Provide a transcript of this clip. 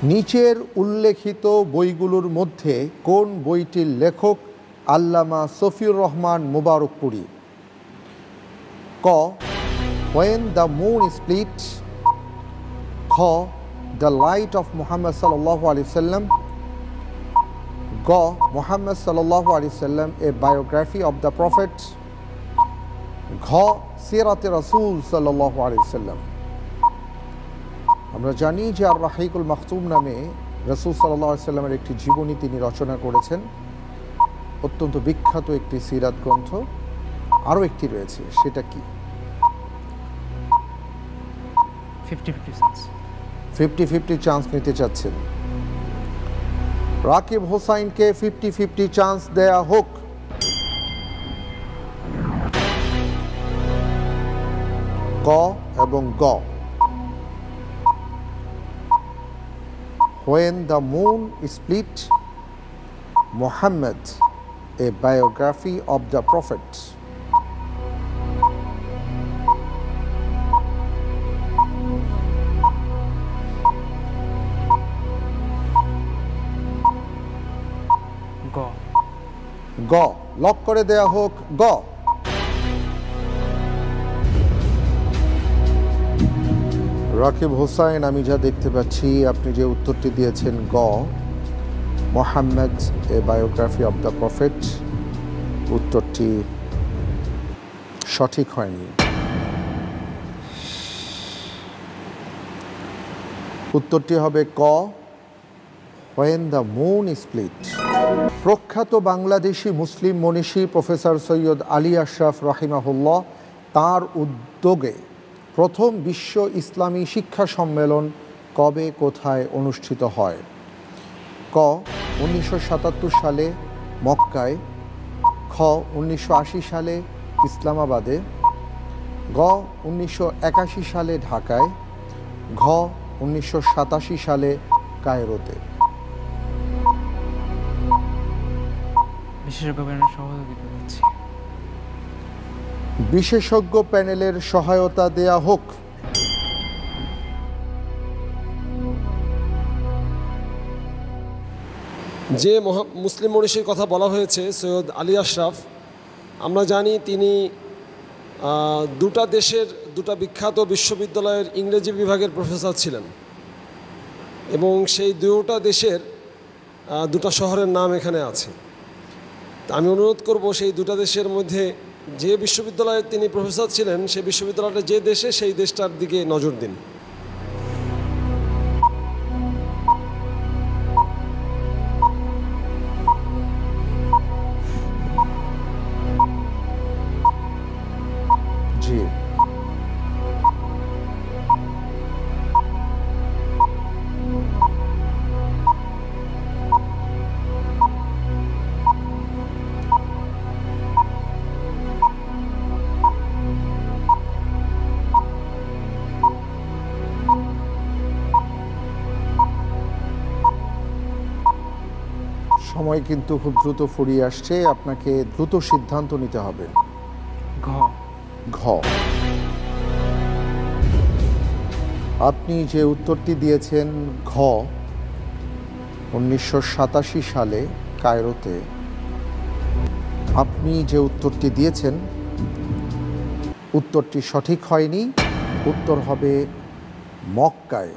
নিচের উল্লেখিত বইগুলোর মধ্যে কোন বইটির লেখক আল্লামা সফিউর রহমান মুবারকপুরী? ক, When the Moon Split, খ, The Light of Muhammad sallallahu alaihi wasallam, গ, Muhammad sallallahu alaihi wasallam, a biography of the Prophet, ঘ, সিরাতে রাসূল সাল্লাল্লাহু আলাইহি ওয়াসাল্লাম। আমরা জানি যে আর রাহিকুল মাখতুম নামে রাসূল সাল্লাল্লাহু আলাইহি ওয়াসাল্লামের একটি জীবনী তিনি রচনা করেছেন, অত্যন্ত বিখ্যাত একটি সিরাত গ্রন্থ। আরও একটি রয়েছে, সেটা কি? 50-50 চান্স নিতে চাচ্ছেন। রাকিব হোসাইনকে 50-50 চান্স দেয়া হোক। ক এবং গ। When the Moon Split, Muhammad, a biography of the Prophet. গ, লক করে দেয়া হোক গ। রাকিব হোসাইন, আমি যা দেখতে পাচ্ছি আপনি যে উত্তরটি দিয়েছেন গ, Muhammad a biography of the prophet, উত্তরটি সঠিক হয়নি। উত্তরটি হবে ক, When the Moon Split। প্রখ্যাত বাংলাদেশি মুসলিম মনীষী প্রফেসর সৈয়দ আলী আশরাফ রাহিমাহুল্লাহ তার উদ্যোগে প্রথম বিশ্ব ইসলামী শিক্ষা সম্মেলন কবে কোথায় অনুষ্ঠিত হয়? ক, 1977 সালে মক্কায়, খ, 1980 সালে ইসলামাবাদে, গ, 1981 সালে ঢাকায়, ঘ, 1987 সালে কায়রোতে। বিশেষজ্ঞ প্যানেলের সহায়তা দেয়া হোক। যে মুসলিম মনীষীর কথা বলা হয়েছে সৈয়দ আলী আশরাফ, আমরা জানি তিনি দুটা দেশের দুটা বিখ্যাত বিশ্ববিদ্যালয়ের ইংরেজি বিভাগের প্রফেসর ছিলেন এবং সেই দুটা দেশের দুটা শহরের নাম এখানে আছে। আমি অনুরোধ করব সেই দুটা দেশের মধ্যে যে বিশ্ববিদ্যালয়ে তিনি প্রফেসর ছিলেন সেই বিশ্ববিদ্যালয়টা যে দেশে, সেই দেশটার দিকে নজর দিন। জি, সময় কিন্তু খুব দ্রুত ফুরিয়ে আসছে, আপনাকে দ্রুত সিদ্ধান্ত নিতে হবে। ঘ। ঘ, আপনি যে উত্তরটি দিয়েছেন ঘ, 1987 সালে কায়রোতে, আপনি যে উত্তরটি দিয়েছেন উত্তরটি সঠিক হয়নি। উত্তর হবে মক্কায়।